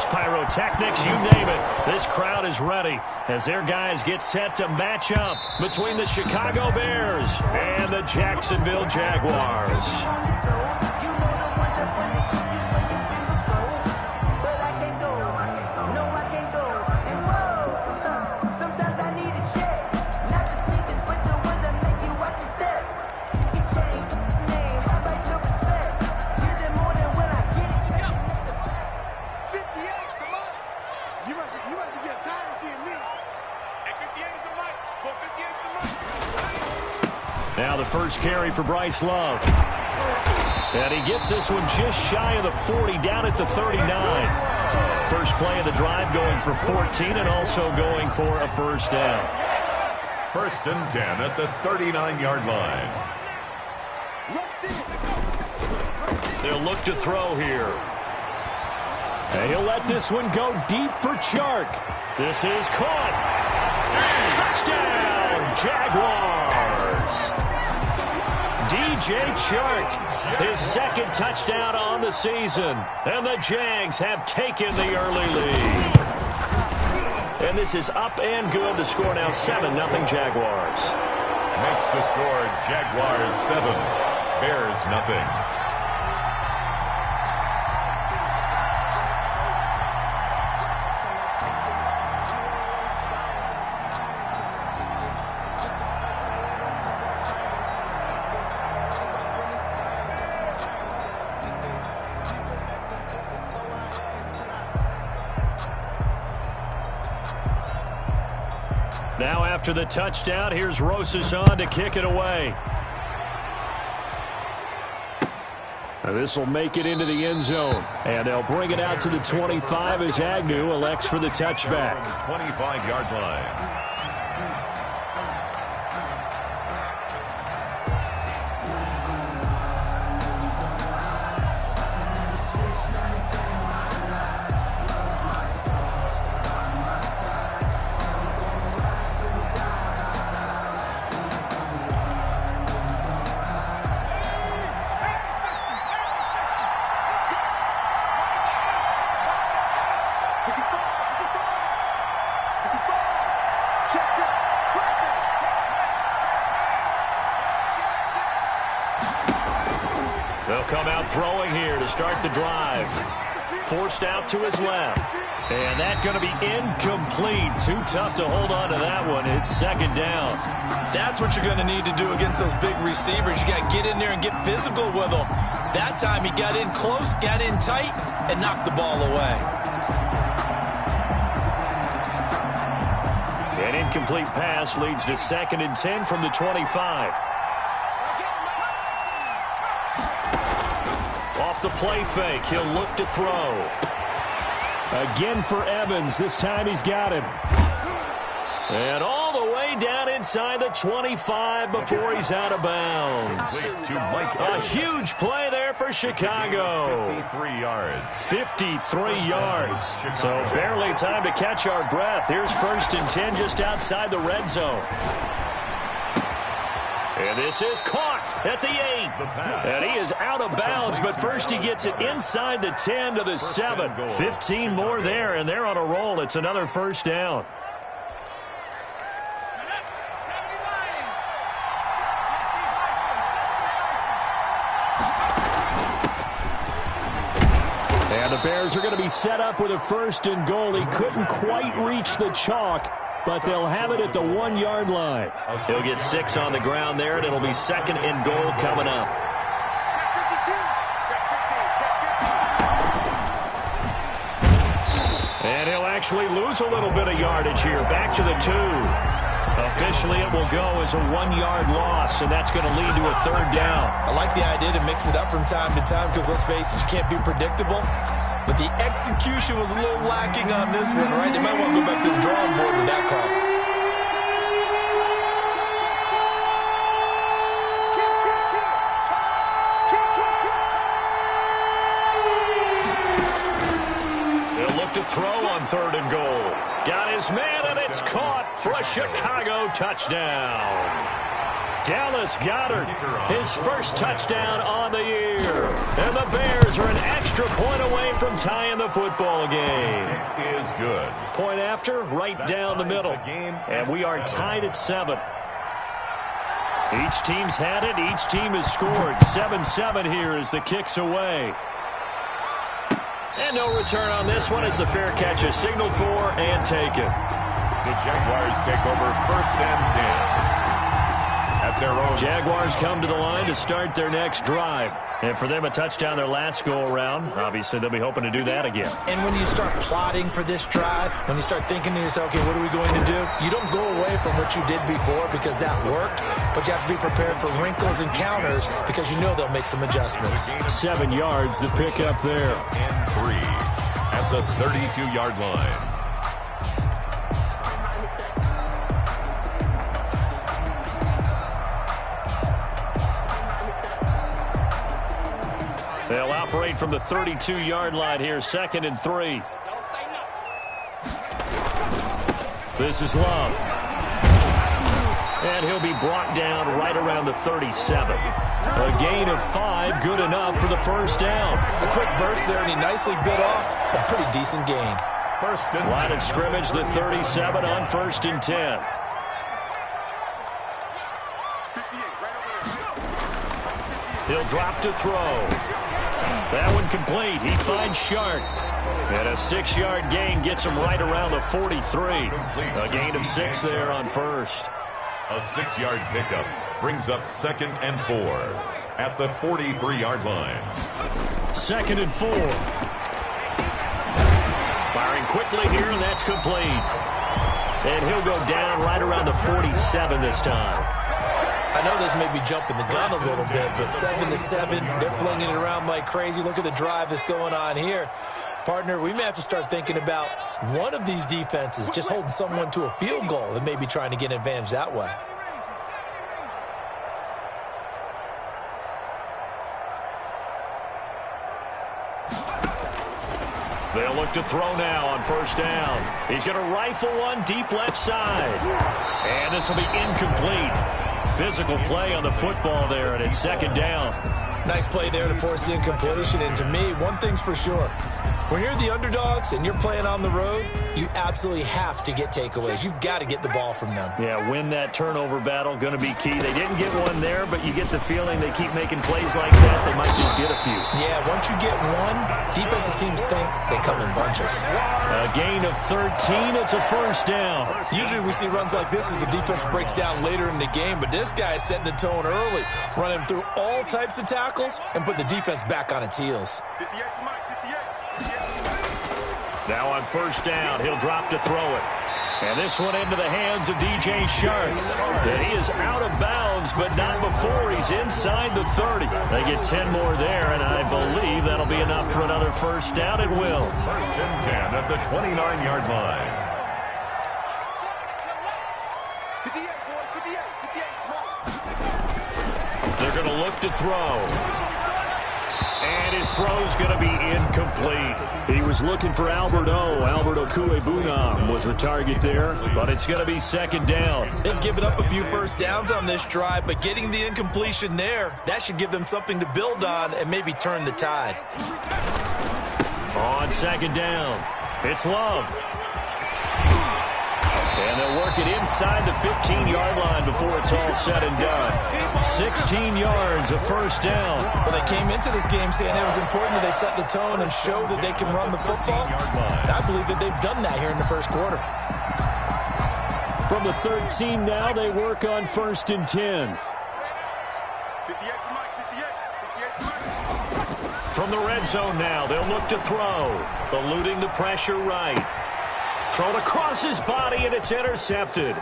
fireworks, pyrotechnics, you name it. This crowd is ready as their guys get set to match up between the Chicago Bears and the Jacksonville Jaguars. Now the first carry for Bryce Love. And he gets this one just shy of the 40, down at the 39. First play of the drive going for 14 and also going for a first down. 1st and 10 at the 39-yard line. They'll look to throw here. And he'll let this one go deep for Chark. This is caught. Touchdown, Jaguars. DJ Chark, his second touchdown on the season. And the Jags have taken the early lead. And this is up and good. The score now 7-0 Jaguars. Makes the score Jaguars 7, Bears nothing. Now after the touchdown, here's Rosas on to kick it away. This will make it into the end zone. And they'll bring it out to the 25 as Agnew elects for the touchback. 25-yard line. They'll come out throwing here to start the drive. Forced out to his left. And that's going to be incomplete. Too tough to hold on to that one. It's 2nd down. That's what you're going to need to do against those big receivers. You got to get in there and get physical with them. That time he got in close, got in tight, and knocked the ball away. An incomplete pass leads to 2nd and 10 from the 25. Off the play fake, he'll look to throw. Again for Evans. This time he's got him. And all the way down inside the 25 before he's out of bounds. A huge play there for Chicago. 53 yards. 53 yards. So barely time to catch our breath. Here's 1st and 10 just outside the red zone. And this is caught at the 8. And he is out of bounds, but first he gets it inside the 10 to the 7. 15 more there, and they're on a roll. It's another first down. And the Bears are going to be set up with a 1st and goal. He couldn't quite reach the chalk, but they'll have it at the 1-yard line. He'll get 6 on the ground there, and it'll be 2nd and goal coming up. And he'll actually lose a little bit of yardage here. Back to the 2. Officially, it will go as a 1-yard loss, and that's going to lead to a 3rd down. I like the idea to mix it up from time to time because, let's face it, you can't be predictable. But the execution was a little lacking on this one, right? They might want to go back to the drawing board with that call. They'll look to throw on 3rd and goal. Got his man, and it's caught for a Chicago touchdown. Dallas Goedert, his first touchdown on the year. And the Bears are an extra point away from tying the football game. It is good. Point after, right down the middle. And we are tied at 7. Each team's had it. Each team has scored. 7-7 here as the kick's away. And no return on this one as the fair catch is signaled for and taken. The Jaguars take over 1st and 10. At their own. Jaguars come to the line to start their next drive. And for them, a touchdown their last go-around. Obviously, they'll be hoping to do that again. And when you start plotting for this drive, when you start thinking to yourself, okay, what are we going to do? You don't go away from what you did before because that worked, but you have to be prepared for wrinkles and counters because you know they'll make some adjustments. 7 yards, the pick up there. And 3 at the 32-yard line. They'll operate from the 32-yard line here, 2nd and 3. This is Love. And he'll be brought down right around the 37. A gain of 5, good enough for the first down. A quick burst there, and he nicely bit off a pretty decent gain. Line of scrimmage, the 37 on 1st and 10. He'll drop to throw. That one complete. He finds Shark. And a 6-yard gain gets him right around the 43. A gain of 6 there on 1st. A 6-yard pickup brings up 2nd and 4 at the 43-yard line. 2nd and 4. Firing quickly here, and that's complete. And he'll go down right around the 47 this time. I know this may be jumping the gun a little bit, but 7-7, they're flinging it around like crazy. Look at the drive that's going on here. Partner, we may have to start thinking about one of these defenses just holding someone to a field goal and maybe trying to get an advantage that way. They'll look to throw now on 1st down. He's going to rifle one deep left side. And this will be incomplete. Physical play on the football there, and it's 2nd down. Nice play there to force the incompletion. And to me, one thing's for sure. When you're the underdogs and you're playing on the road, you absolutely have to get takeaways. You've got to get the ball from them. Yeah, win that turnover battle, going to be key. They didn't get one there, but you get the feeling they keep making plays like that. They might just get a few. Yeah, once you get one, defensive teams think they come in bunches. A gain of 13. It's a 1st down. Usually we see runs like this as the defense breaks down later in the game, but this guy is setting the tone early, running through all types of tackles and putting the defense back on its heels. Now on 1st down, he'll drop to throw it. And this one into the hands of DJ Shark. And he is out of bounds, but not before he's inside the 30. They get 10 more there, and I believe that'll be enough for another 1st down. It will. 1st and 10 at the 29-yard line. They're going to look to throw. And his throw's going to be incomplete. He was looking for Albert Okuebunam was the target there, but it's going to be 2nd down. They've given up a few 1st downs on this drive, but getting the incompletion there, that should give them something to build on and maybe turn the tide. On 2nd down, it's Love. And they'll work it inside the 15-yard line before it's all said and done. 16 yards, a 1st down. Well, they came into this game saying it was important that they set the tone and show that they can run the football. And I believe that they've done that here in the 1st quarter. From the 13 now, they work on 1st and 10. From the red zone now, they'll look to throw. Eluding the pressure right. Thrown across his body, and it's intercepted.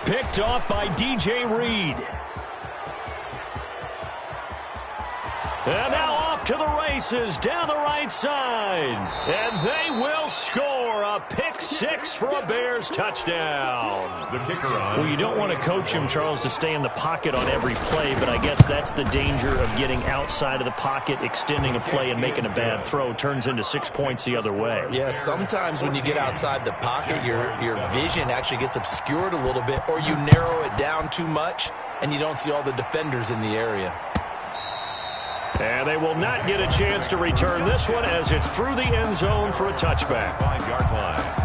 Picked off by DJ Reed. And now off to the races down the right side. And they will score a pick 6 for a Bears touchdown. The kicker on. Well, you don't want to coach him, Charles, to stay in the pocket on every play, but I guess that's the danger of getting outside of the pocket, extending a play, and making a bad throw. Turns into 6 points the other way. Yeah, sometimes when you get outside the pocket, your vision actually gets obscured a little bit, or you narrow it down too much. and you don't see all the defenders in the area. And they will not get a chance to return this one as it's through the end zone for a touchback. 5-yard line.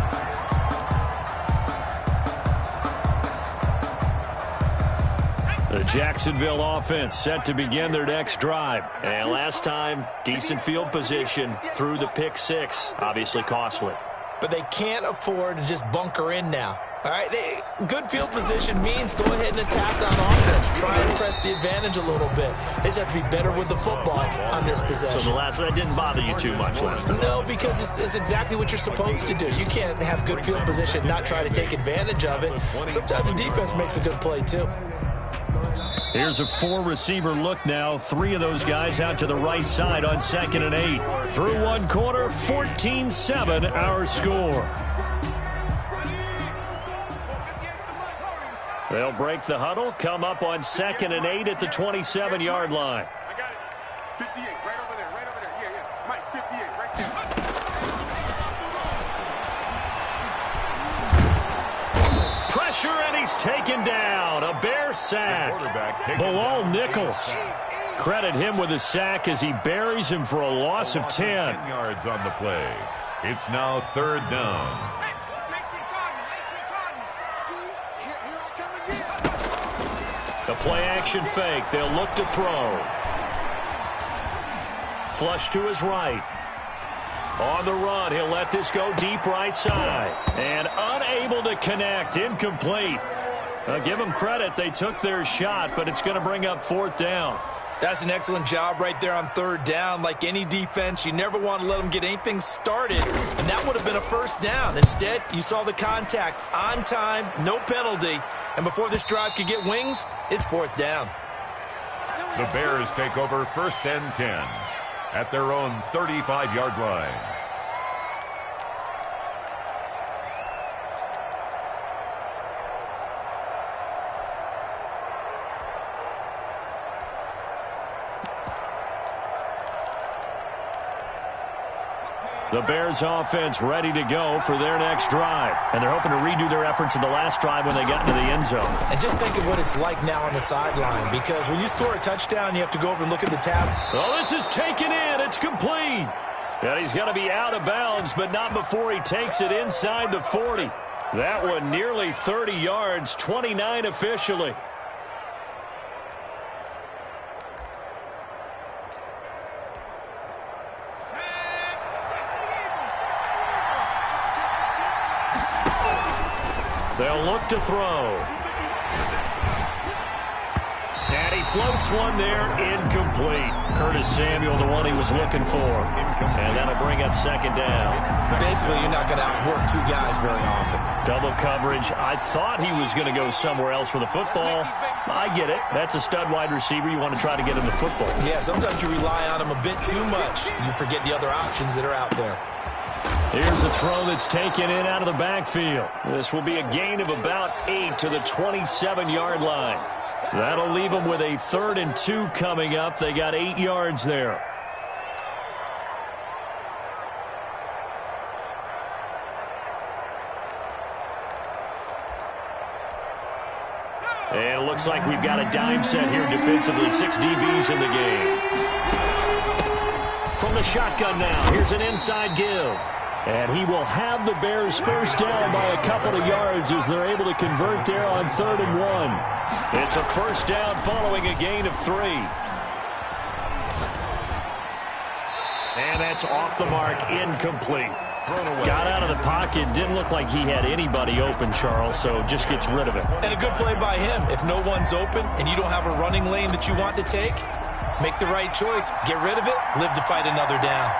The Jacksonville offense set to begin their next drive. And last time, decent field position through the pick six. Obviously costly. But they can't afford to just bunker in now. All right, good field position means go ahead and attack on offense. Try and press the advantage a little bit. They just have to be better with the football on this possession. So the last one didn't bother you too much last time? No, because it's exactly what you're supposed to do. You can't have good field position and not try to take advantage of it. Sometimes the defense makes a good play, too. Here's a four-receiver look now. Three of those guys out to the right side on 2nd and 8. Through one quarter, 14-7 our score. They'll break the huddle, come up on 2nd and 8 at the 27-yard line. I got it. 58, right over there, right over there. Yeah. Mike, 58, right there. Pressure, and he's taken down. A Bear sack. Bilal Nichols. Credit him with a sack as he buries him for a loss of 10. 10 yards on the play. It's now 3rd down. The play-action fake. They'll look to throw. Flush to his right. On the run, he'll let this go deep right side. And unable to connect. Incomplete. Give them credit. They took their shot, but it's going to bring up 4th down. That's an excellent job right there on 3rd down. Like any defense, you never want to let them get anything started, and that would have been a 1st down. Instead, you saw the contact on time, no penalty, and before this drive could get wings, it's 4th down. The Bears take over 1st and 10 at their own 35-yard line. The Bears offense ready to go for their next drive. And they're hoping to redo their efforts in the last drive when they got into the end zone. And just think of what it's like now on the sideline, because when you score a touchdown, you have to go over and look at the tab. Oh, this is taken in. It's complete. And he's going to be out of bounds, but not before he takes it inside the 40. That one nearly 30 yards, 29 officially. They'll look to throw. And he floats one there, incomplete. Curtis Samuel, the one he was looking for. And that'll bring up 2nd down. Basically, you're not going to outwork two guys very often. Double coverage. I thought he was going to go somewhere else with the football. I get it. That's a stud wide receiver. You want to try to get him the football. Yeah, sometimes you rely on him a bit too much. You forget the other options that are out there. Here's a throw that's taken in out of the backfield. This will be a gain of about 8 to the 27-yard line. That'll leave them with a 3rd and 2 coming up. They got 8 yards there. And it looks like we've got a dime set here defensively. 6 DBs in the game. From the shotgun now, here's an inside give. And he will have the Bears 1st down by a couple of yards as they're able to convert there on 3rd and 1. It's a 1st down following a gain of 3. And that's off the mark, incomplete. Got out of the pocket, didn't look like he had anybody open, Charles, so just gets rid of it. And a good play by him. If no one's open and you don't have a running lane that you want to take, make the right choice. Get rid of it, live to fight another down.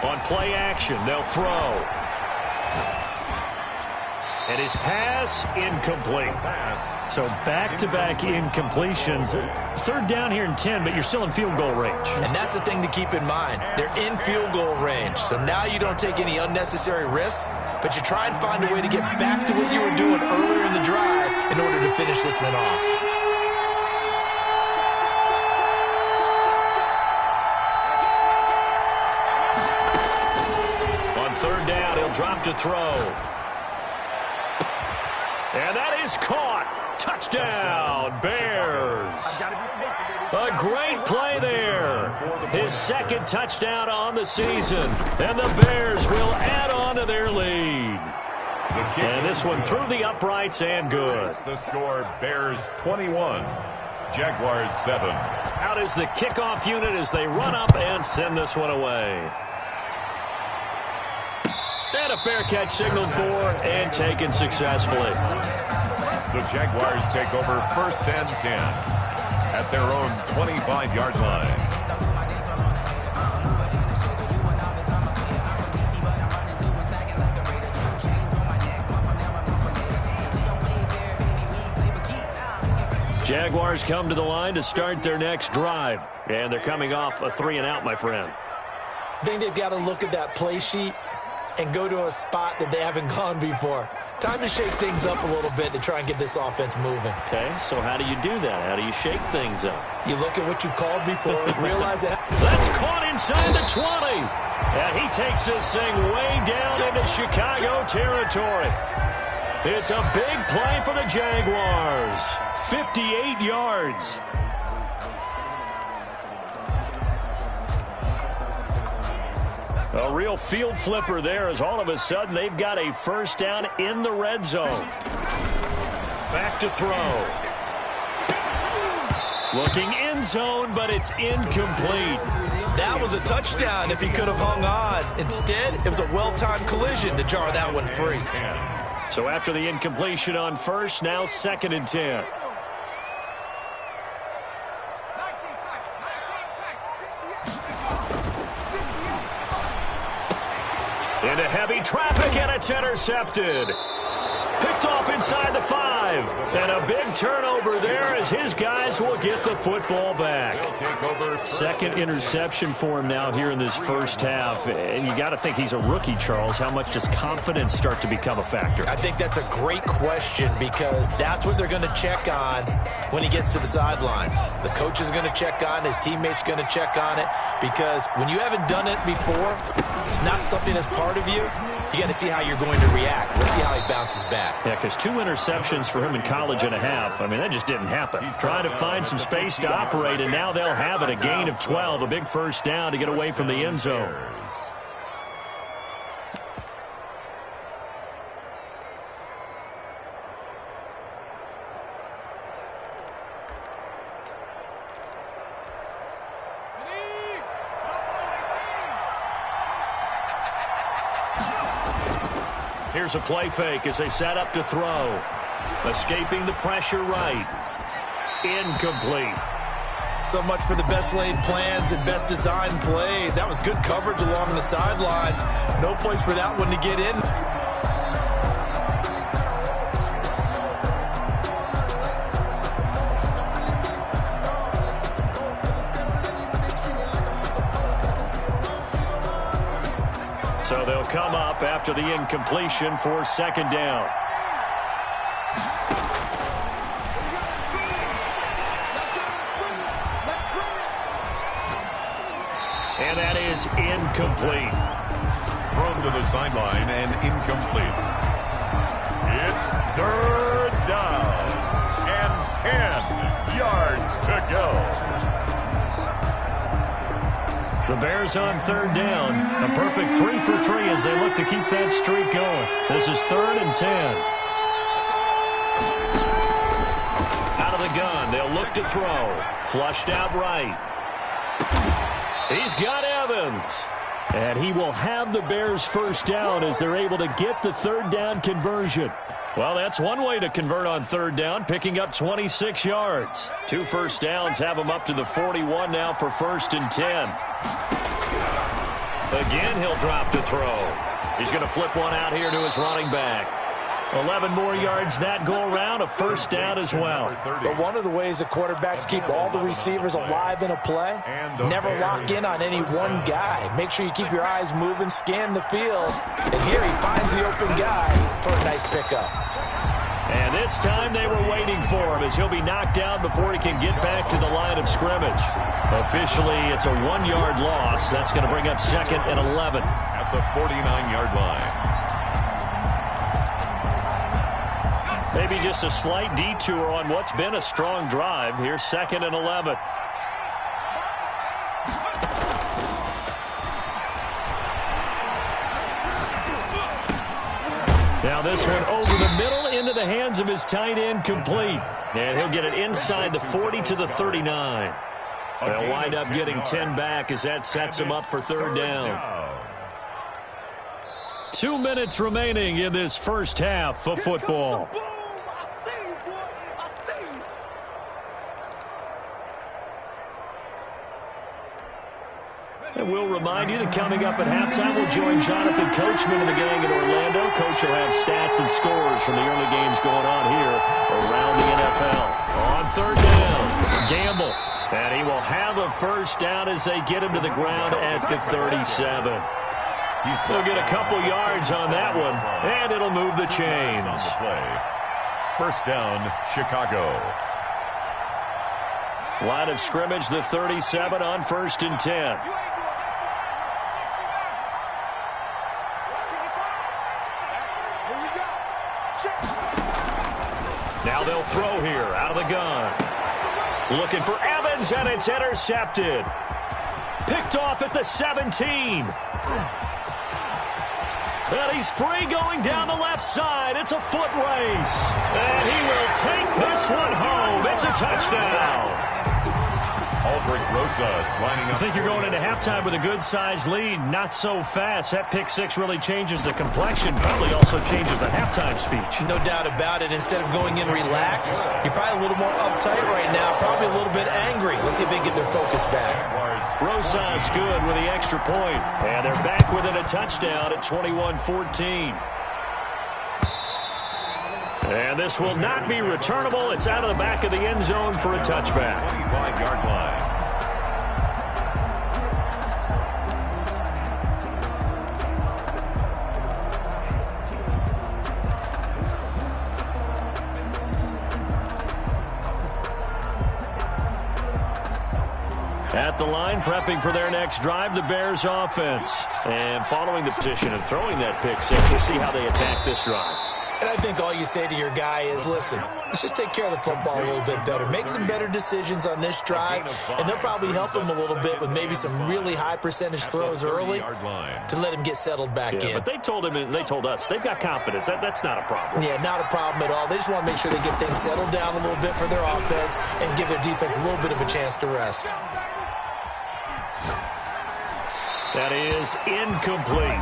On play action, they'll throw. And his pass, incomplete. So back-to-back incompletions. 3rd down here and 10, but you're still in field goal range. And that's the thing to keep in mind. They're in field goal range. So now you don't take any unnecessary risks, but you try and find a way to get back to what you were doing earlier in the drive in order to finish this one off. On 3rd down, he'll drop to throw. And that is caught. Touchdown, Bears. A great play there. His second touchdown on the season. And the Bears will add on to their lead. And this one through the uprights and good. The score, Bears 21, Jaguars 7. Out is the kickoff unit as they run up and send this one away. And a fair catch signaled for and taken successfully. The Jaguars take over 1st and 10 at their own 25-yard line. Jaguars come to the line to start their next drive. And they're coming off a 3-and-out, my friend. I think they've got to look at that play sheet and go to a spot that they haven't gone before. Time to shake things up a little bit to try and get this offense moving. Okay, so how do you do that? How do you shake things up? You look at what you've called before, realize that. That's caught inside the 20. And he takes this thing way down into Chicago territory. It's a big play for the Jaguars. 58 yards. A real field flipper there as all of a sudden they've got a first down in the red zone. Back to throw. Looking end zone, but it's incomplete. That was a touchdown if he could have hung on. Instead, it was a well-timed collision to jar that one free. So after the incompletion on first, now 2nd and 10. Into heavy traffic, and it's intercepted. Picked off inside the 5. And a big turnover there as his guys will get the football back. Second interception for him now here in this first half. And you got to think he's a rookie, Charles. How much does confidence start to become a factor? I think that's a great question because that's what they're going to check on when he gets to the sidelines. The coach is going to check on, his teammates going to check on it because when you haven't done it before, it's not something that's part of you. You got to see how you're going to react. Let's see how he bounces back. Yeah, because 2 interceptions for him in college and a half. I mean, that just didn't happen. He's trying to find some space to operate, and now they'll have it. A gain of 12, a big first down to get away from the end zone. Here's a play fake as they set up to throw. Escaping the pressure right. Incomplete. So much for the best laid plans and best designed plays. That was good coverage along the sidelines. No place for that one to get in. So they'll come up after the incompletion for 2nd down. And that is incomplete. Thrown to the sideline and incomplete. It's 3rd down and 10 yards to go. The Bears on 3rd down. A perfect 3 for 3 as they look to keep that streak going. This is 3rd and 10. Out of the gun. They'll look to throw. Flushed out right. He's got Evans. And he will have the Bears first down as they're able to get the 3rd down conversion. Well, that's one way to convert on 3rd down, picking up 26 yards. 2 first downs have him up to the 41 now for 1st and 10. Again, he'll drop to throw. He's going to flip one out here to his running back. 11 more yards that go around, a first down as well. But one of the ways the quarterbacks keep all the receivers alive in a play, never lock in on any one guy. Make sure you keep your eyes moving, scan the field, and here he finds the open guy for a nice pickup. And this time they were waiting for him as he'll be knocked down before he can get back to the line of scrimmage. Officially, it's a 1-yard loss. That's going to bring up 2nd and 11. At the 49-yard line. Maybe just a slight detour on what's been a strong drive. Here's 2nd and 11. Now this one over the middle into the hands of his tight end, complete. And he'll get it inside the 40 to the 39. They'll wind up getting 10 back as that sets him up for 3rd down. 2 minutes remaining in this first half of football. And we'll remind you that coming up at halftime, we'll join Jonathan Coachman and the gang in Orlando. Coach will have stats and scores from the early games going on here around the NFL. On 3rd down, Gamble. And he will have a 1st down as they get him to the ground at the 37. He'll get a couple yards on that one, and it'll move the chains. 1st down, Chicago. Line of scrimmage, the 37 on 1st and 10. Now they'll throw here out of the gun. Looking for Evans, and it's intercepted. Picked off at the 17. And he's free going down the left side. It's a foot race. And he will take this one home. It's a touchdown. Aldrich Rosas lining up. I think you're going into halftime with a good-sized lead. Not so fast. That pick six really changes the complexion. Probably also changes the halftime speech. No doubt about it. Instead of going in relaxed, you're probably a little more uptight right now. Probably a little bit angry. Let's see if they can get their focus back. Rosas good with the extra point. And they're back within a touchdown at 21-14. And this will not be returnable. It's out of the back of the end zone for a touchback. 25-yard line. At the line, prepping for their next drive, the Bears offense. And following the position and throwing that pick six, we'll see how they attack this drive. And I think all you say to your guy is, listen, let's just take care of the football a little bit better. Make some better decisions on this drive, and they'll probably help him a little bit with maybe some really high percentage throws early to let him get settled back in. But they told him, and they told us, they've got confidence. That's not a problem. Yeah, not a problem at all. They just want to make sure they get things settled down a little bit for their offense and give their defense a little bit of a chance to rest. That is incomplete.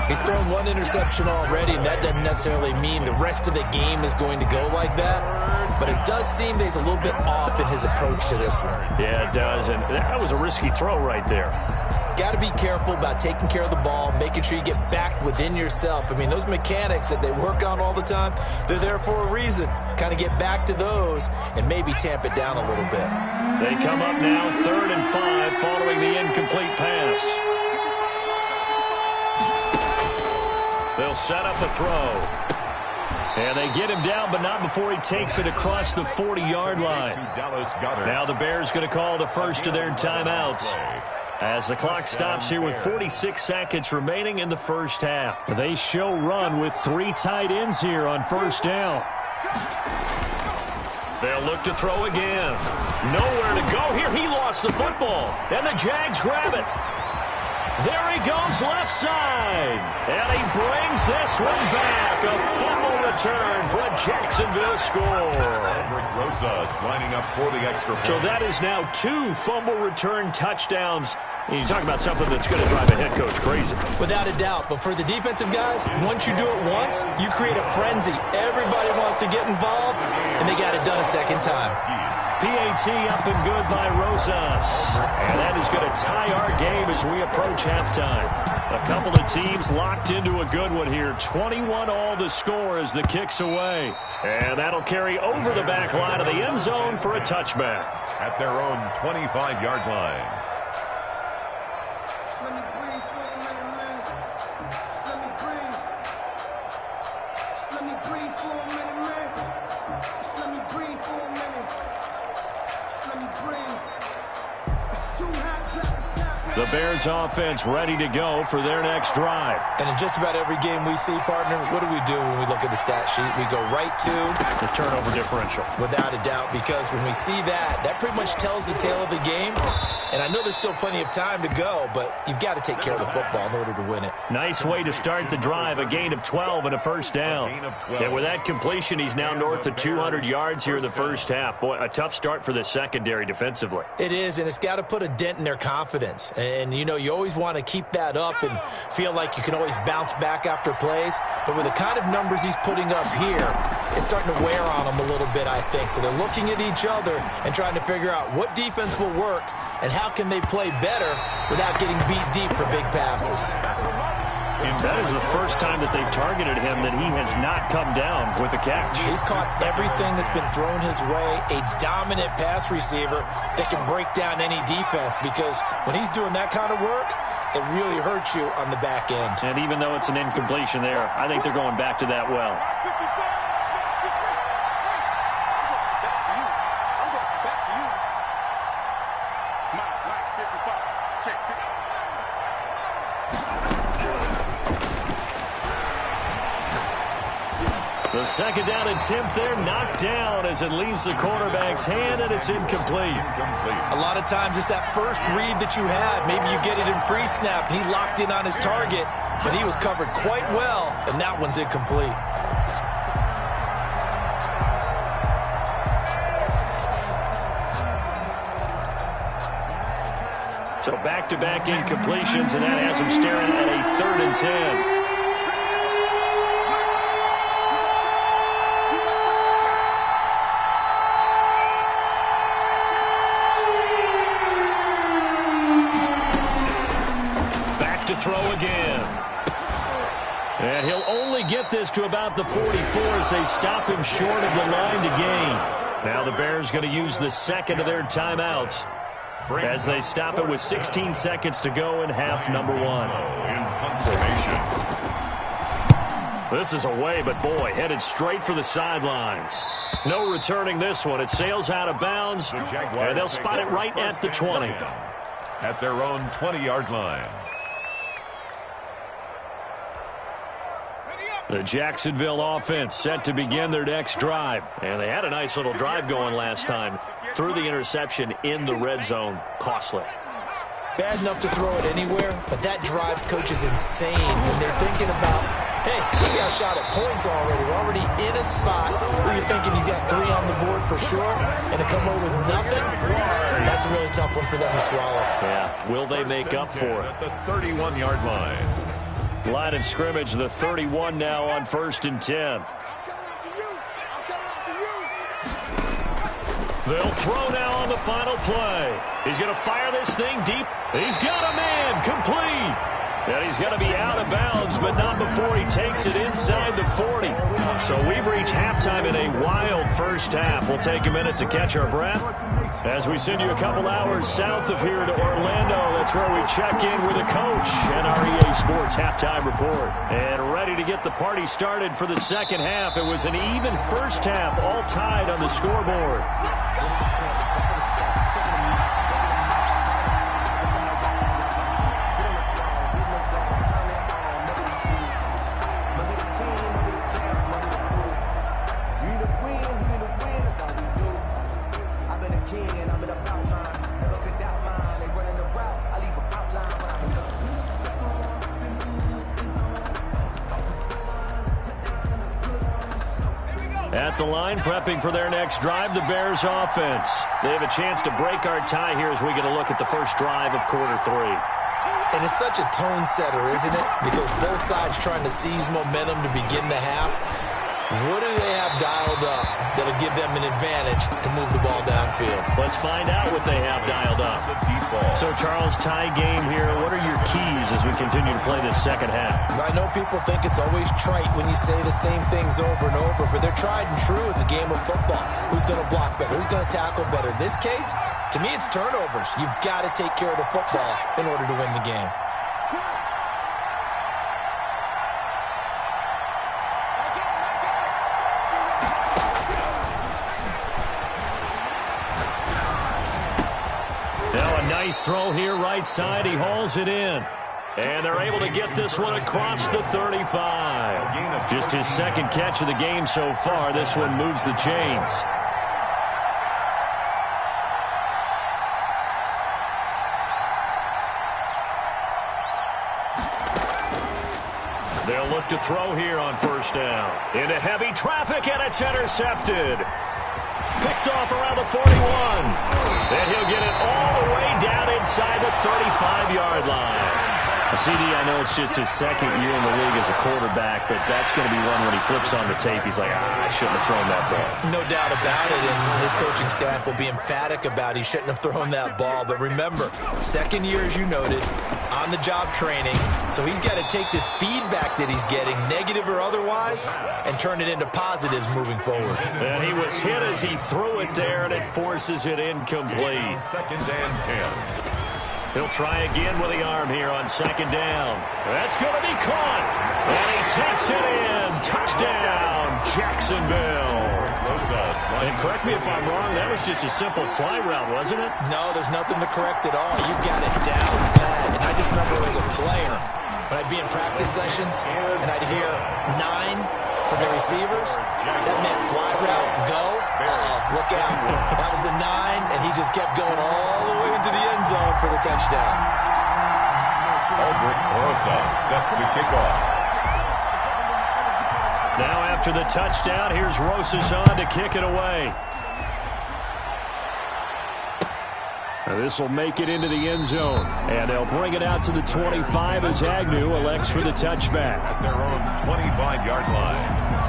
He's thrown one interception already, and that doesn't necessarily mean the rest of the game is going to go like that. But it does seem that he's a little bit off in his approach to this one. Yeah, it does, and that was a risky throw right there. Got to be careful about taking care of the ball, making sure you get back within yourself. I mean, those mechanics that they work on all the time, they're there for a reason. Kind of get back to those and maybe tamp it down a little bit. They come up now 3rd and 5 following the incomplete pass. They'll set up a throw. And they get him down, but not before he takes it across the 40-yard line. Now the Bears going to call the first of their timeouts as the clock stops here with 46 seconds remaining in the first half. They show run with 3 tight ends here on 1st down. They'll look to throw again. Nowhere to go here. He lost the football, and the Jags grab it. There he goes left side. And he brings this one back. A fumble return for a Jacksonville score. Rick Rosas lining up for the extra point. So that is now 2 fumble return touchdowns. And you talk about something that's going to drive a head coach crazy. Without a doubt. But for the defensive guys, once you do it once, you create a frenzy. Everybody wants to get involved, and they got it done a second time. PAT up and good by Rosas. And that is going to tie our game as we approach halftime. A couple of teams locked into a good one here. 21 all the score as the kick's away. And that'll carry over the back line of the end zone for a touchback. At their own 25-yard line. The Bears offense ready to go for their next drive. And in just about every game we see, partner, what do we do when we look at the stat sheet? We go right to the turnover differential. Without a doubt, because when we see that, that pretty much tells the tale of the game. And I know there's still plenty of time to go, but you've got to take care of the football in order to win it. Nice way to start the drive, a gain of 12 and a first down. And with that completion, he's now north of 200 yards here in the first half. Boy, a tough start for the secondary defensively. It is, and it's got to put a dent in their confidence. And, you know, you always want to keep that up and feel like you can always bounce back after plays. But with the kind of numbers he's putting up here, it's starting to wear on them a little bit, I think. So they're looking at each other and trying to figure out what defense will work and how can they play better without getting beat deep for big passes. That is the first time that they've targeted him that he has not come down with a catch. He's caught everything that's been thrown his way, a dominant pass receiver that can break down any defense, because when he's doing that kind of work, it really hurts you on the back end. And even though it's an incompletion there, I think they're going back to that well. The second down attempt there knocked down as it leaves the quarterback's hand, and it's incomplete. A lot of times it's that first read that you had. Maybe you get it in pre-snap. He locked in on his target, but he was covered quite well, and that one's incomplete. So back-to-back incompletions, and that has him staring at a 3rd and 10. To throw again. And he'll only get this to about the 44 as they stop him short of the line to gain. Now the Bears going to use the second of their timeouts as they stop it with 16 seconds to go in half number 1. This is away, but boy, headed straight for the sidelines. No returning this one. It sails out of bounds, and they'll spot it right at the 20. At their own 20-yard line. The Jacksonville offense set to begin their next drive. And they had a nice little drive going last time. Threw the interception in the red zone. Costly. Bad enough to throw it anywhere, but that drives coaches insane when they're thinking about, hey, we got shot at points already. We're already in a spot where you're thinking you got 3 on the board for sure, and to come away with nothing, that's a really tough one for them to swallow. Yeah, will they make up for it? At the 31-yard line. Line of scrimmage, the 31 now on 1st and 10. They'll throw now on the final play. He's going to fire this thing deep. He's got a man, complete. And he's going to be out of bounds, but not before he takes it inside the 40. So we've reached halftime in a wild first half. We'll take a minute to catch our breath as we send you a couple hours south of here to Orlando. That's where we check in with the coach and our EA Sports halftime report. And ready to get the party started for the second half. It was an even first half, all tied on the scoreboard. At the line, prepping for their next drive, the Bears offense. They have a chance to break our tie here as we get a look at the first drive of quarter 3. And it's such a tone setter, isn't it? Because both sides trying to seize momentum to begin the half. What do they have dialed up that'll give them an advantage to move the ball downfield? Let's find out what they have dialed up. So, Charles, tie game here. What are your keys as we continue to play this second half? I know people think it's always trite when you say the same things over and over, but they're tried and true in the game of football. Who's going to block better? Who's going to tackle better? In this case, to me, it's turnovers. You've got to take care of the football in order to win the game. Nice throw here, right side. He hauls it in. And they're able to get this one across the 35. Just his second catch of the game so far. This one moves the chains. They'll look to throw here on first down. Into heavy traffic, and it's intercepted. Picked off around the 41. And he'll get it all the way down inside the 35-yard line. CD, I know it's just his second year in the league as a quarterback, but that's going to be one when he flips on the tape. He's like, I shouldn't have thrown that ball. No doubt about it, and his coaching staff will be emphatic about he shouldn't have thrown that ball. But remember, second year, as you noted, on-the-job training, so he's got to take this feedback that he's getting, negative or otherwise, and turn it into positives moving forward. And he was hit as he threw it there, and it forces it incomplete. Second and 10. He'll try again with the arm here on second down. That's going to be caught. And he takes it in. Touchdown, Jacksonville. And correct me if I'm wrong, that was just a simple fly route, wasn't it? No, there's nothing to correct at all. You got it down pat. And I just remember as a player, when I'd be in practice sessions, and I'd hear 9 from the receivers, that meant fly route, go. Look out. That was the 9, and he just kept going all the way into the end zone for the touchdown. Aldrich Rosa set to kick off. Now after the touchdown, here's Rosas on to kick it away. This will make it into the end zone, and they'll bring it out to the 25 as Agnew elects for the touchback. At their own 25-yard line.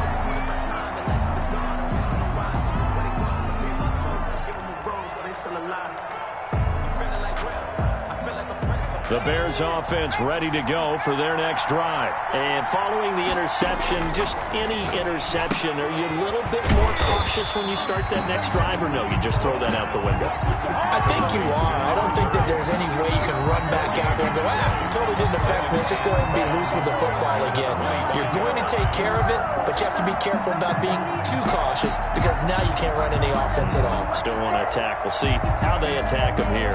The Bears offense ready to go for their next drive. And following the interception, just any interception, are you a little bit more cautious when you start that next drive, or no, you just throw that out the window? I think you are. I don't think that there's any way you can run back out there and go, it totally didn't affect me. Let's just go ahead and be loose with the football again. You're going to take care of it, but you have to be careful about being too cautious because now you can't run any offense at all. Still want to attack. We'll see how they attack them here.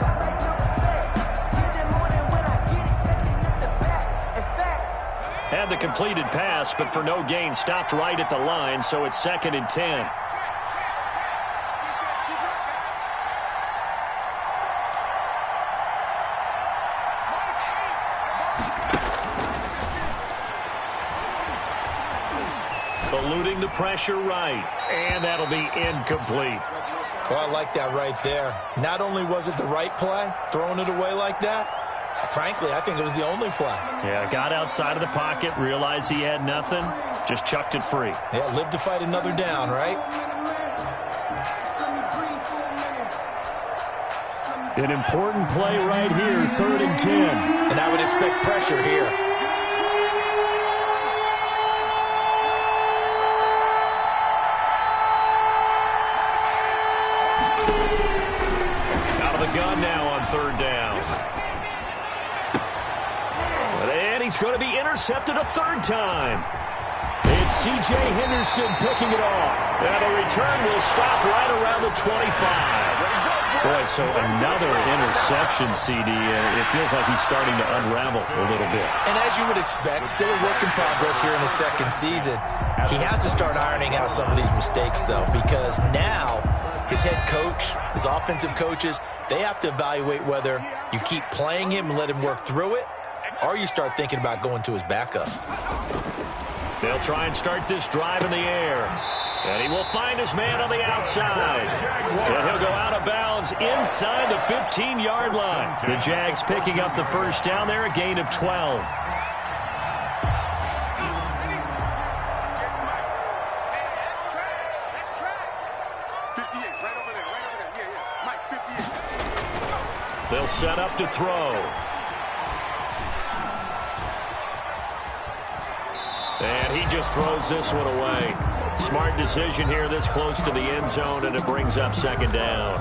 Had the completed pass, but for no gain, stopped right at the line, so it's 2nd and 10. Eluding the pressure right, and that'll be incomplete. Oh, I like that right there. Not only was it the right play, throwing it away like that, frankly, I think it was the only play. Yeah, got outside of the pocket, realized he had nothing, just chucked it free. Yeah, live to fight another down, right? An important play right here, 3rd and 10. And I would expect pressure here. Out of the gun now on 3rd down. And he's going to be intercepted a 3rd time. It's C.J. Henderson picking it off. And the return will stop right around the 25. Boy, so another interception, CD. It feels like he's starting to unravel a little bit. And as you would expect, still a work in progress here in his second season. He has to start ironing out some of these mistakes, though, because now his head coach, his offensive coaches, they have to evaluate whether you keep playing him and let him work through it, or you start thinking about going to his backup. They'll try and start this drive in the air. And he will find his man on the outside. And he'll go out of bounds inside the 15-yard line. The Jags picking up the first down there, a gain of 12. They'll set up to throw. And he just throws this one away. Smart decision here this close to the end zone, and it brings up 2nd down.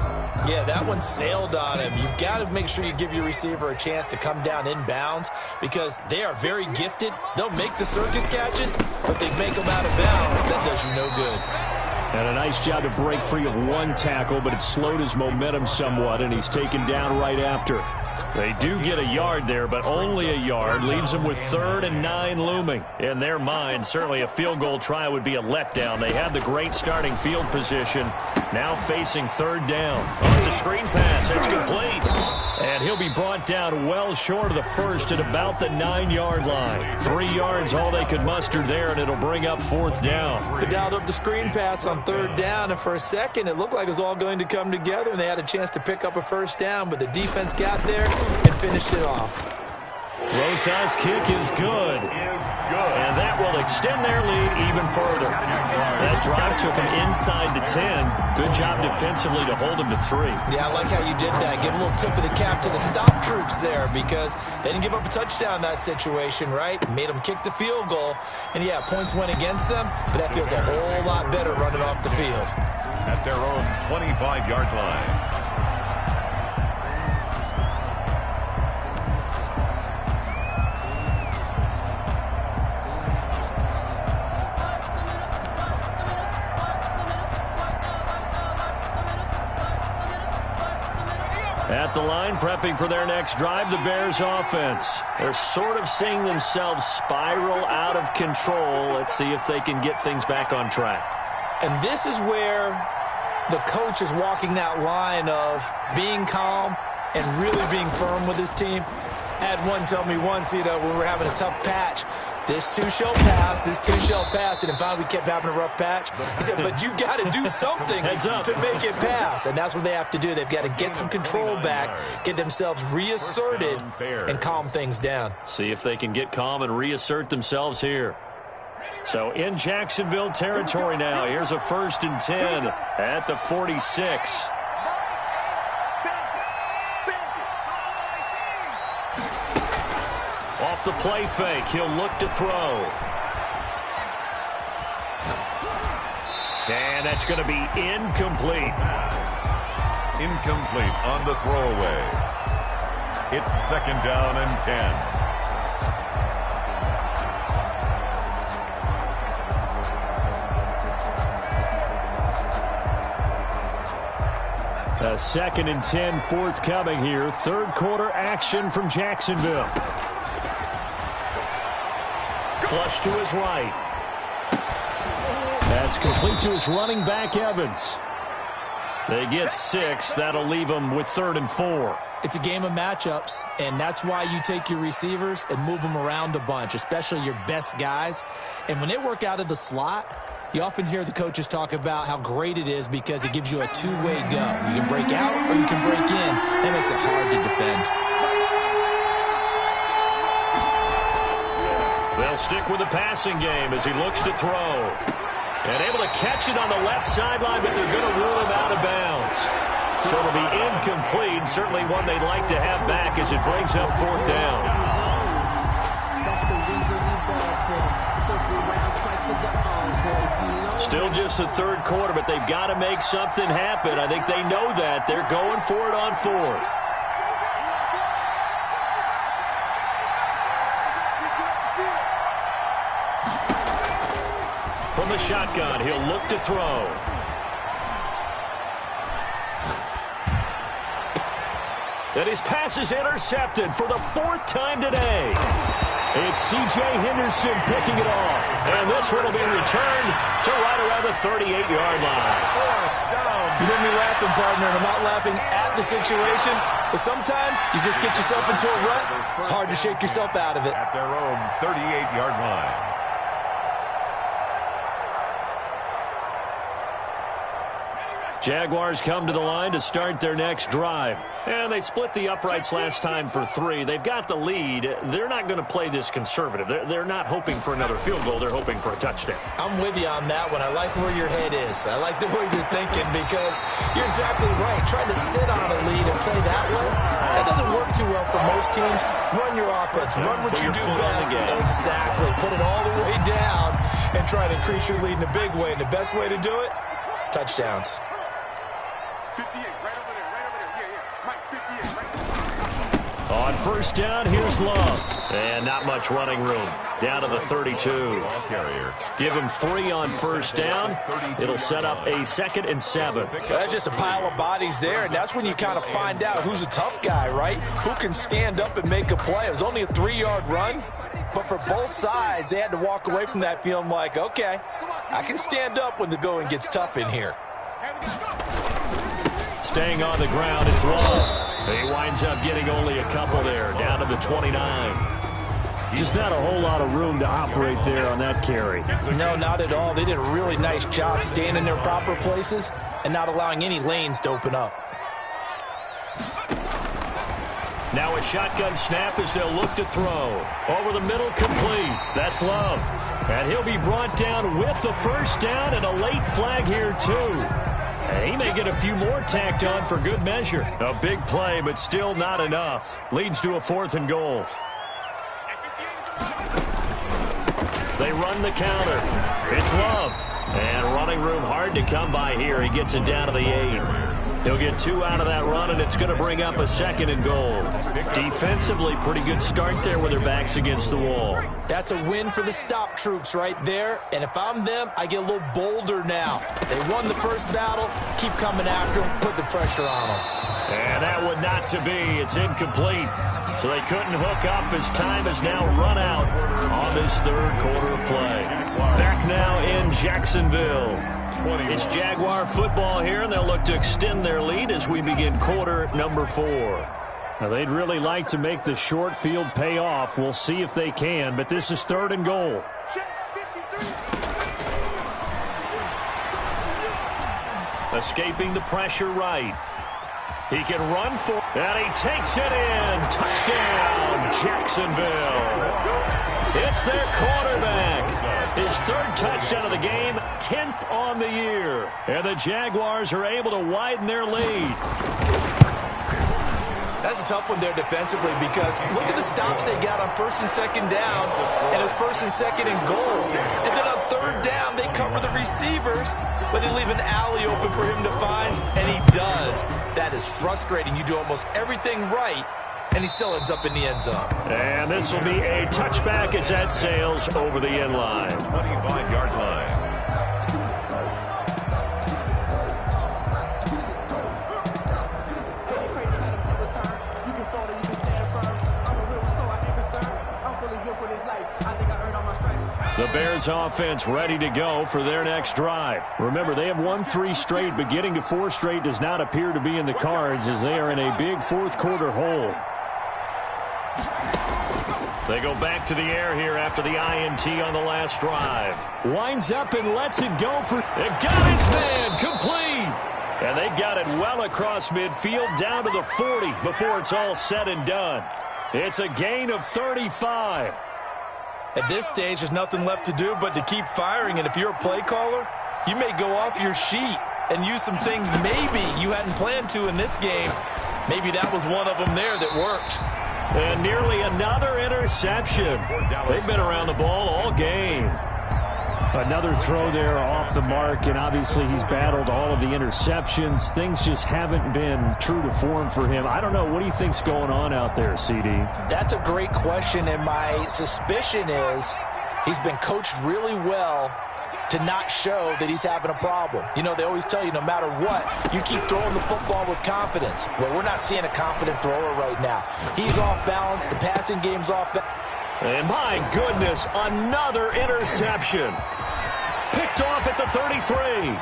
Yeah, that one sailed on him. You've got to make sure you give your receiver a chance to come down inbounds because they are very gifted. They'll make the circus catches, but they make them out of bounds. That does you no good. And a nice job to break free of one tackle, but it slowed his momentum somewhat, and he's taken down right after. They do get a yard there, but only a yard. Leaves them with 3rd and 9 looming. In their mind, certainly a field goal try would be a letdown. They had the great starting field position. Now facing 3rd down. Oh, it's a screen pass. It's complete. And he'll be brought down well short of the first at about the 9-yard line. 3 yards all they could muster there, and it'll bring up 4th down. They dialed up the screen pass on 3rd down, and for a second it looked like it was all going to come together, and they had a chance to pick up a 1st down, but the defense got there and finished it off. Rosas' kick is good. And that will extend their lead even further. That drive took them inside the 10. Good job defensively to hold them to 3. Yeah, I like how you did that. Give a little tip of the cap to the stop troops there because they didn't give up a touchdown in that situation, right? Made them kick the field goal. And, yeah, points went against them, but that feels a whole lot better running off the field. At their own 25-yard line. At the line, prepping for their next drive, the Bears offense. They're sort of seeing themselves spiral out of control. Let's see if they can get things back on track. And this is where the coach is walking that line of being calm and really being firm with his team. I had one tell me once, when we were having a tough patch, this too shall pass, this too shall pass. And then finally we kept having a rough patch. He said, but you got to do something to make it pass. And that's what they have to do. They've got to get some control back, get themselves reasserted, and calm things down. See if they can get calm and reassert themselves here. So in Jacksonville territory now. Here's a 1st and 10 at the 46. Off the play fake, he'll look to throw. And that's going to be incomplete. Incomplete on the throwaway. It's 2nd down and 10. A 2nd and 10 forthcoming here. 3rd quarter action from Jacksonville. Flush to his right. That's complete to his running back, Evans. They get 6. That'll leave them with 3rd and 4. It's a game of matchups, and that's why you take your receivers and move them around a bunch, especially your best guys. And when they work out of the slot, you often hear the coaches talk about how great it is because it gives you a two-way go. You can break out or you can break in. That makes it hard to defend. They'll stick with the passing game as he looks to throw. And able to catch it on the left sideline, but they're going to rule him out of bounds. So it'll be incomplete. Certainly one they'd like to have back as it brings up 4th down. Still just the 3rd quarter, but they've got to make something happen. I think they know that. They're going for it on 4th. From the shotgun, he'll look to throw. And his pass is intercepted for the 4th time today. It's C.J. Henderson picking it off. And this one will be returned to right around the 38-yard line. You hear me laughing, partner, and I'm not laughing at the situation, but sometimes you just get yourself into a rut. It's hard to shake yourself out of it. At their own 38-yard line. Jaguars come to the line to start their next drive. And they split the uprights last time for 3. They've got the lead. They're not going to play this conservative. They're not hoping for another field goal. They're hoping for a touchdown. I'm with you on that one. I like where your head is. I like the way you're thinking because you're exactly right. Trying to sit on a lead and play that way, that doesn't work too well for most teams. Run your offense. Run what you do best. Exactly. Put it all the way down and try to increase your lead in a big way. And the best way to do it, touchdowns. 58, right over there, right over there. Yeah, yeah. Mike, 58, right over there. On first down. Here's Love. And not much running room. Down to the 32. Give him 3 on first down. It'll set up a 2nd and 7. That's just a pile of bodies there, and that's when you kind of find out who's a tough guy, right? Who can stand up and make a play. It was only a 3-yard run, but for both sides, they had to walk away from that feeling like, okay, I can stand up when the going gets tough in here. Staying on the ground, it's Love. He winds up getting only a couple there, down to the 29. Just not a whole lot of room to operate there on that carry. No, not at all. They did a really nice job staying in their proper places and not allowing any lanes to open up. Now a shotgun snap as they'll look to throw. Over the middle, complete. That's Love. And he'll be brought down with the first down and a late flag here, too. And he may get a few more tacked on for good measure. A big play, but still not enough. Leads to a 4th and goal. They run the counter. It's Love. And running room hard to come by here. He gets it down to the 8. He'll get 2 out of that run, and it's going to bring up a 2nd and goal. Defensively, pretty good start there with their backs against the wall. That's a win for the stop troops right there. And if I'm them, I get a little bolder now. They won the first battle. Keep coming after them. Put the pressure on them. And that would not to be. It's incomplete. So they couldn't hook up as time has now run out on this 3rd quarter of play. Back now in Jacksonville. It's Jaguar football here, and they'll look to extend their lead as we begin quarter number 4. Now, they'd really like to make the short field pay off. We'll see if they can, but this is 3rd and goal. Escaping the pressure right. He can run for, and he takes it in. Touchdown, Jacksonville. It's their quarterback. His 3rd touchdown of the game, 10th on the year. And the Jaguars are able to widen their lead. That's a tough one there defensively because look at the stops they got on 1st and 2nd down, and it's 1st and 2nd and goal. And then on 3rd down, they cover the receivers, but they leave an alley open for him to find, and he does. That is frustrating. You do almost everything right, and he still ends up in the end zone. And this will be a touchback as that sails over the end line. 25-yard line. The Bears offense ready to go for their next drive. Remember, they have won 3 straight, but getting to 4 straight does not appear to be in the cards as they are in a big 4th quarter hole. They go back to the air here after the INT on the last drive. Winds up and lets it go for... It got his man complete. And they've got it well across midfield down to the 40 before it's all said and done. It's a gain of 35. At this stage, there's nothing left to do but to keep firing. And if you're a play caller, you may go off your sheet and use some things maybe you hadn't planned to in this game. Maybe that was one of them there that worked. And nearly another interception. They've been around the ball all game. Another throw there off the mark, and obviously he's battled all of the interceptions. Things just haven't been true to form for him. I don't know. What do you think's going on out there, CD? That's a great question, and my suspicion is he's been coached really well to not show that he's having a problem. You know, they always tell you no matter what, you keep throwing the football with confidence. Well, we're not seeing a confident thrower right now. He's off balance. The passing game's off balance. And my goodness, another interception. Picked off at the 33.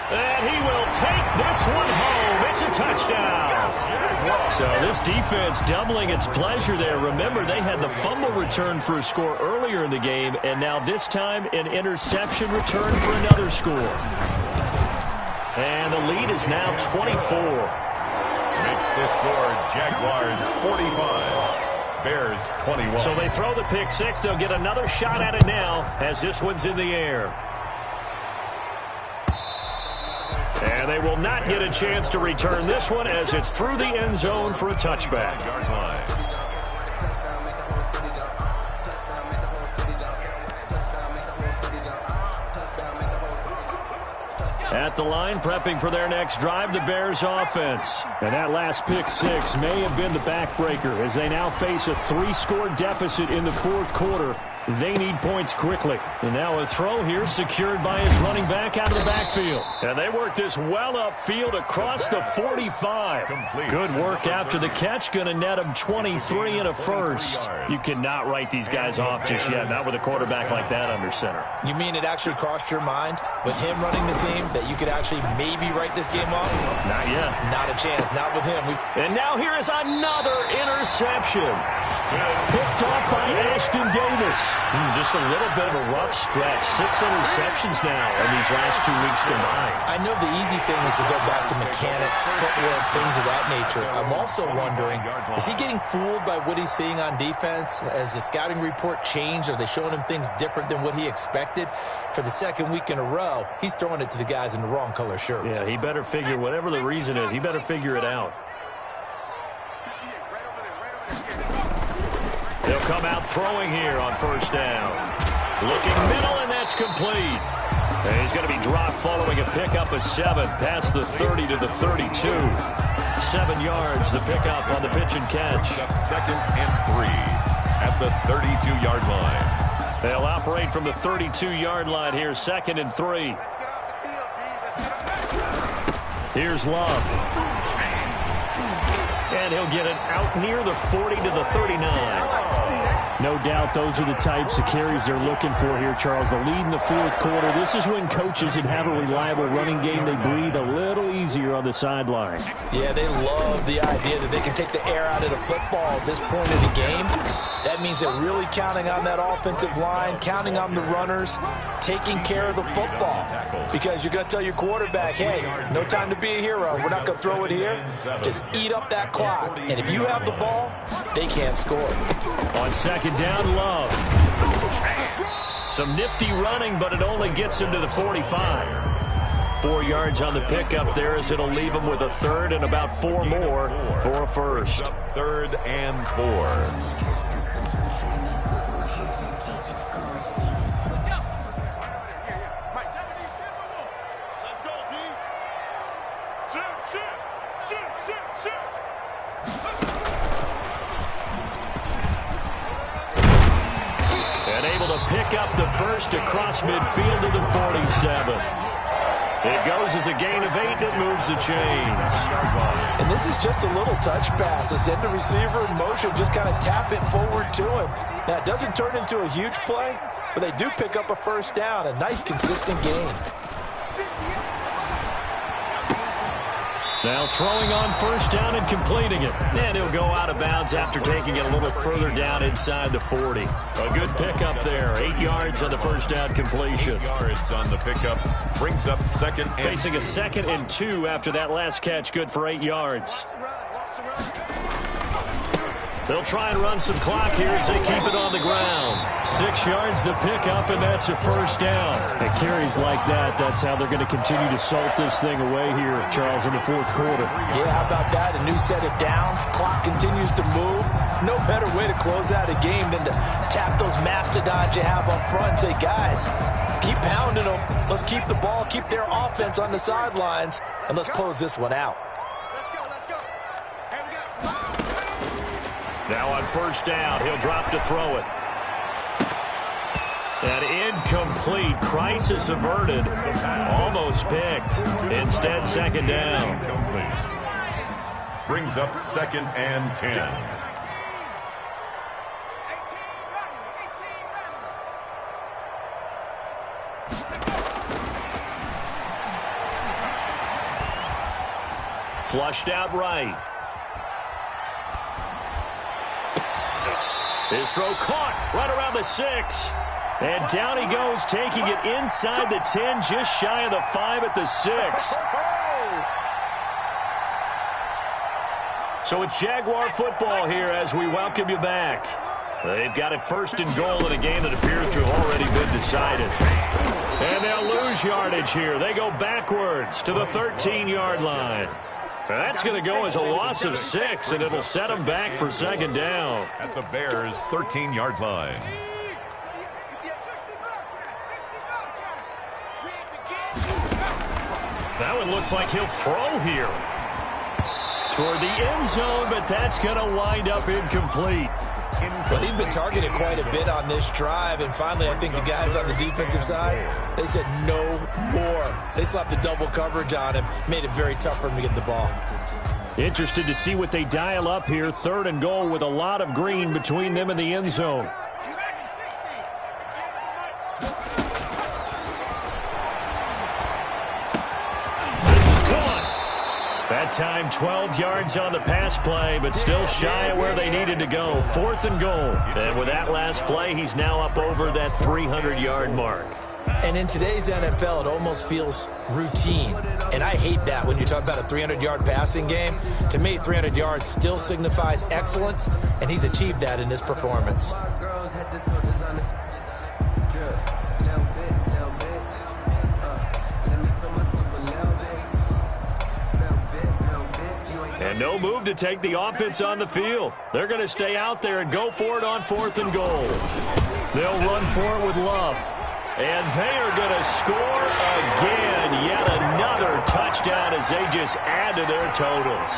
And he will take this one home. It's a touchdown. So this defense doubling its pleasure there. Remember, they had the fumble return for a score earlier in the game, and now this time an interception return for another score. And the lead is now 24. Makes the score Jaguars 45. Bears 21. So they throw the pick six. They'll get another shot at it now as this one's in the air. And they will not get a chance to return this one as it's through the end zone for a touchback. At the line, prepping for their next drive, the Bears offense. And that last pick six may have been the backbreaker as they now face a 3-score deficit in the fourth quarter. They need points quickly. And now a throw here secured by his running back out of the backfield. And they work this well upfield across the 45. Good work after the catch. Going to net him 23 and a first. You cannot write these guys off just yet, not with a quarterback like that under center. You mean it actually crossed your mind with him running the team that you could actually maybe write this game off? Not yet. Not a chance. Not with him. And now here is another interception. Picked off by Ashton Davis. Just a little bit of a rough stretch. 6 interceptions now in these last 2 weeks combined. I know the easy thing is to go back to mechanics, footwork, things of that nature. I'm also wondering, is he getting fooled by what he's seeing on defense? Has the scouting report changed? Are they showing him things different than what he expected? For the second week in a row, he's throwing it to the guys in the wrong color shirts. Yeah, he better figure, whatever the reason is, he better figure it out. They'll come out throwing here on first down. Looking middle, and that's complete. And he's going to be dropped following a pickup of 7 past the 30 to the 32. 7 yards, the pickup on the pitch and catch. Second and 3 at the 32-yard line. They'll operate from the 32-yard line here, 2nd and 3. Here's Love. And he'll get it out near the 40 to the 39. No doubt those are the types of carries they're looking for here, Charles. The lead in the fourth quarter. This is when coaches that have a reliable running game, they breathe a little easier on the sideline. Yeah, they love the idea that they can take the air out of the football at this point of the game. That means they're really counting on that offensive line, counting on the runners, taking care of the football. Because you're going to tell your quarterback, hey, no time to be a hero. We're not going to throw it here. Just eat up that clock. And if you have the ball, they can't score. On second down, Love. Some nifty running, but it only gets him to the 45. 4 yards on the pickup there as it'll leave him with a third and about 4 more for a first. 3rd and 4. Pick up the first across midfield to the 47. It goes as a gain of 8, and it moves the chains. And this is just a little touch pass. They send the receiver in motion, just kind of tap it forward to him. Now, it doesn't turn into a huge play, but they do pick up a first down. A nice, consistent gain. Now throwing on first down and completing it. And he'll go out of bounds after taking it a little further down inside the 40. A good pickup there. 8 yards on the first down completion. 8 yards on the pickup. Brings up 2nd and facing a 2nd and 2 after that last catch. Good for 8 yards. They'll try and run some clock here as they keep it on the ground. 6 yards the pickup, and that's a first down. And carries like that, that's how they're going to continue to salt this thing away here, Charles, in the fourth quarter. Yeah, how about that? A new set of downs. Clock continues to move. No better way to close out a game than to tap those mastodons you have up front and say, guys, keep pounding them. Let's keep the ball, keep their offense on the sidelines, and let's close this one out. Now on first down, he'll drop to throw it. And incomplete. Crisis averted. Almost picked. Instead, 2nd down. Brings up 2nd and 10. Flushed out right. His throw caught right around the 6. And down he goes, taking it inside the 10, just shy of the 5 at the 6. So it's Jaguar football here as we welcome you back. They've got it 1st and goal in a game that appears to have already been decided. And they'll lose yardage here. They go backwards to the 13-yard line. That's going to go as a loss of 6, and it'll set them back for 2nd down. At the Bears' 13-yard line. Now it looks like he'll throw here toward the end zone, but that's going to wind up incomplete. Well, he'd been targeted quite a bit on this drive, and finally I think the guys on the defensive side, they said no more. They slapped the double coverage on him, made it very tough for him to get the ball. Interested to see what they dial up here. 3rd and goal with a lot of green between them and the end zone. That time 12 yards on the pass play, but still shy of where they needed to go. 4th and goal. And with that last play, he's now up over that 300-yard mark. And in today's NFL, it almost feels routine. And I hate that when you talk about a 300-yard passing game. To me, 300 yards still signifies excellence, and he's achieved that in this performance. And no move to take the offense on the field. They're going to stay out there and go for it on 4th and goal. They'll run for it with Love. And they are going to score again. Yet another touchdown as they just add to their totals.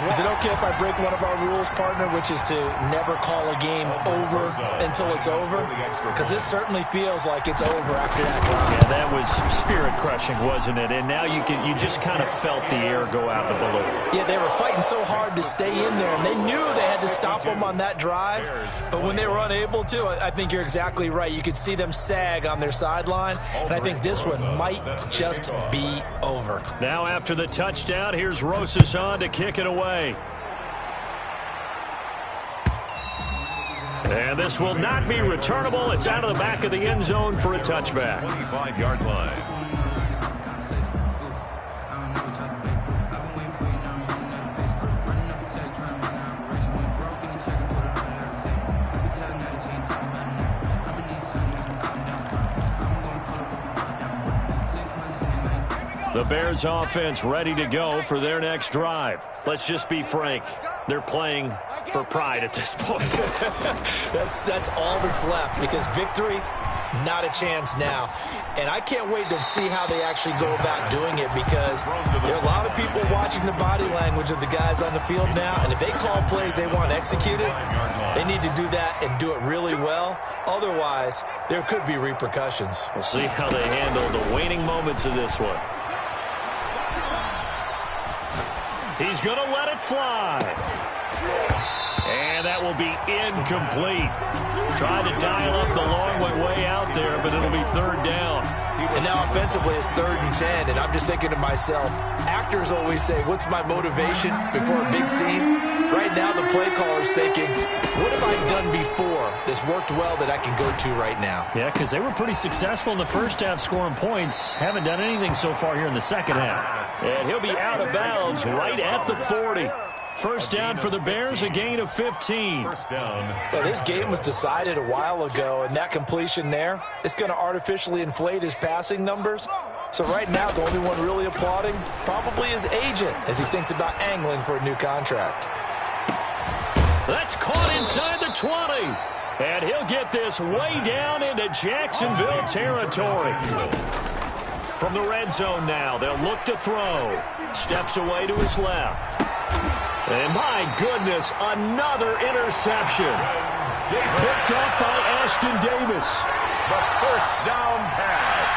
Is it okay if I break one of our rules, partner, which is to never call a game over until it's over? Because this certainly feels like it's over after that drive. Yeah, that was spirit-crushing, wasn't it? And now you just kind of felt the air go out the balloon. Yeah, they were fighting so hard to stay in there, and they knew they had to stop them on that drive. But when they were unable to, I think you're exactly right. You could see them sag on their sideline, and I think this one might just be over. Now after the touchdown, here's Rosas on to kick it away. And this will not be returnable. It's out of the back of the end zone for a touchback. 25-yard line. The Bears offense ready to go for their next drive. Let's just be frank. They're playing for pride at this point. That's all that's left, because victory, not a chance now. And I can't wait to see how they actually go about doing it, because there are a lot of people watching the body language of the guys on the field now, and if they call plays they want executed, they need to do that and do it really well. Otherwise, there could be repercussions. We'll see how they handle the waning moments of this one. He's going to let it fly. And that will be incomplete. Tried to dial up the long way out there, but it'll be 3rd down. And now offensively it's 3rd and 10, and I'm just thinking to myself, actors always say, what's my motivation before a big scene? Right now the play caller's thinking, what have I done before that's worked well that I can go to right now? Yeah, because they were pretty successful in the first half scoring points. Haven't done anything so far here in the second half. And he'll be out of bounds right at the 40. First down for the Bears, a gain of 15. First down. Well, this game was decided a while ago, and that completion there, it's going to artificially inflate his passing numbers. So right now, the only one really applauding probably his agent as he thinks about angling for a new contract. That's caught inside the 20. And he'll get this way down into Jacksonville territory. From the red zone now, they'll look to throw. Steps away to his left. And my goodness, another interception. Picked up by Ashton Davis. The first down pass.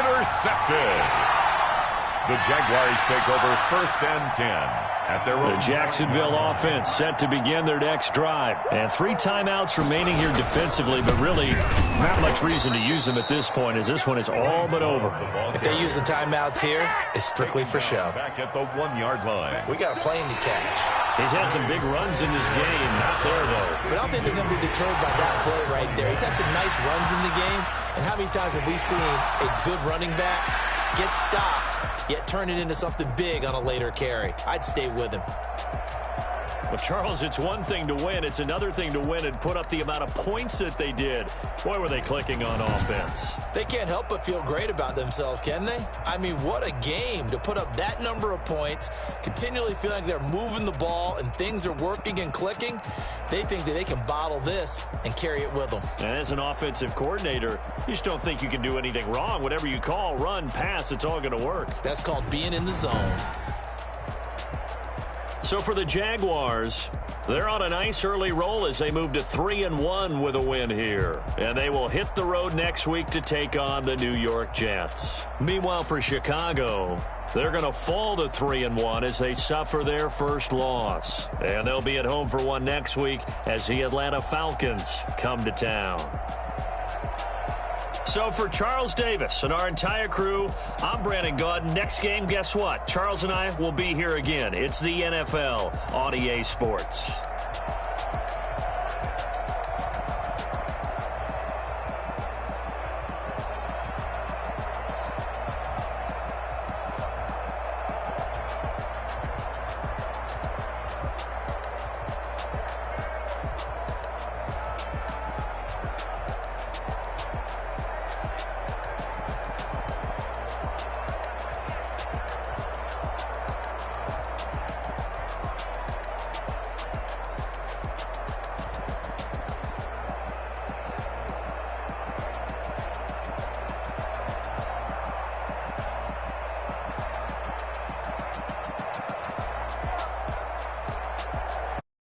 Intercepted. The Jaguars take over 1st and 10 at their own. The Jacksonville offense set to begin their next drive. And 3 timeouts remaining here defensively, but really not much reason to use them at this point, as this one is all but over. If they use the timeouts here, it's strictly for show. Back at the 1-yard line. We got a plane to catch. He's had some big runs in this game. Not there, though. But I don't think they're going to be deterred by that play right there. He's had some nice runs in the game. And how many times have we seen a good running back get stopped, yet turn it into something big on a later carry? I'd stay with him. Well, Charles, it's one thing to win. It's another thing to win and put up the amount of points that they did. Boy, were they clicking on offense. They can't help but feel great about themselves, can they? I mean, what a game to put up that number of points, continually feel like they're moving the ball and things are working and clicking. They think that they can bottle this and carry it with them. And as an offensive coordinator, you just don't think you can do anything wrong. Whatever you call, run, pass, it's all going to work. That's called being in the zone. So for the Jaguars, they're on a nice early roll as they move to 3-1 with a win here. And they will hit the road next week to take on the New York Jets. Meanwhile, for Chicago, they're going to fall to 3-1 as they suffer their first loss. And they'll be at home for one next week as the Atlanta Falcons come to town. So for Charles Davis and our entire crew, I'm Brandon Gaudin. Next game, guess what? Charles and I will be here again. It's the NFL on EA Sports.